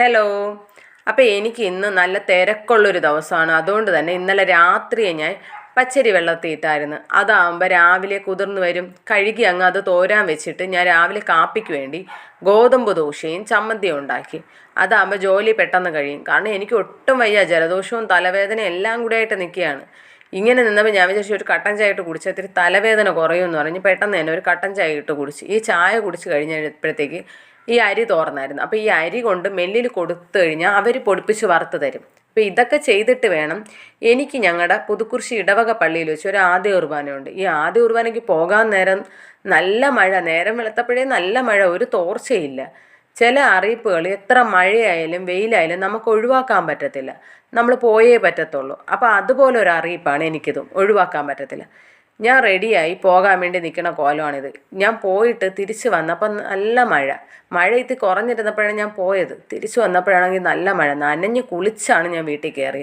Hello. അപ്പോൾ എനിക്ക് ഇന്ന് നല്ല തിരക്കുള്ളൊരു ദിവസമാണ്. അതുകൊണ്ട് തന്നെ ഇന്നലെ രാത്രിയെ ഞാൻ പച്ചരി വെള്ളത്തിൽ ഇട്ടായിരുന്നു. അതാകുമ്പോൾ രാവിലെ കുതിർന്ന് വരും. കഴുകി അങ്ങ് അത് തോരാൻ വെച്ചിട്ട് ഞാൻ രാവിലെ കാപ്പിക്ക് വേണ്ടി ഗോതമ്പ് ദോശയും ചമ്മന്തിയും ഉണ്ടാക്കി. അതാകുമ്പോൾ ജോലി പെട്ടെന്ന് കഴിയും. കാരണം എനിക്ക് ഒട്ടും വയ്യ, ജലദോഷവും തലവേദനയും എല്ലാം കൂടെ ആയിട്ട് നിൽക്കുകയാണ്. ഇങ്ങനെ നിന്നപ്പോൾ ഞാൻ വിചാരിച്ചു ഒരു കട്ടൻ ചായ ഇട്ട് കുടിച്ചാൽ ഇത്തിരി തലവേദന കുറയുമെന്ന് പറഞ്ഞ് പെട്ടെന്ന് തന്നെ ഒരു കട്ടൻ ചായ ഇട്ട് കുടിച്ച്. ഈ ചായ കുടിച്ച് കഴിഞ്ഞപ്പോഴത്തേക്ക് ഈ അരി തോർന്നായിരുന്നു. അപ്പോൾ ഈ അരി കൊണ്ട് മില്ലിൽ കൊടുത്തു കഴിഞ്ഞാൽ അവർ പൊടിപ്പിച്ച് വറുത്ത് തരും. അപ്പോൾ ഇതൊക്കെ ചെയ്തിട്ട് വേണം എനിക്ക് ഞങ്ങളുടെ പുതുക്കുറിശി ഇടവക പള്ളിയിൽ വെച്ച് ഒരു ആദ്യ കുർബാനയുണ്ട്. ഈ ആദ്യ കുർബാനയ്ക്ക് പോകാൻ നേരം നല്ല മഴ, നേരം വെളുത്തപ്പോഴേ നല്ല മഴ, ഒരു തോർച്ചയില്ല. ചില അറിയിപ്പുകൾ എത്ര മഴയായാലും വെയിലായാലും നമുക്ക് ഒഴിവാക്കാൻ പറ്റത്തില്ല, നമ്മൾ പോയേ പറ്റത്തുള്ളൂ. അപ്പോൾ അതുപോലെ ഒരു അറിയിപ്പാണ് എനിക്കിതും, ഒഴിവാക്കാൻ പറ്റത്തില്ല. ഞാൻ റെഡിയായി പോകാൻ വേണ്ടി നിൽക്കുന്ന കോലമാണിത്. ഞാൻ പോയിട്ട് തിരിച്ച് വന്നപ്പം നല്ല മഴ ഇത്തി കുറഞ്ഞിരുന്നപ്പോഴാണ് ഞാൻ പോയത്. തിരിച്ച് വന്നപ്പോഴാണെങ്കിൽ നല്ല മഴ, നനഞ്ഞ് കുളിച്ചാണ് ഞാൻ വീട്ടിൽ കയറിയത്.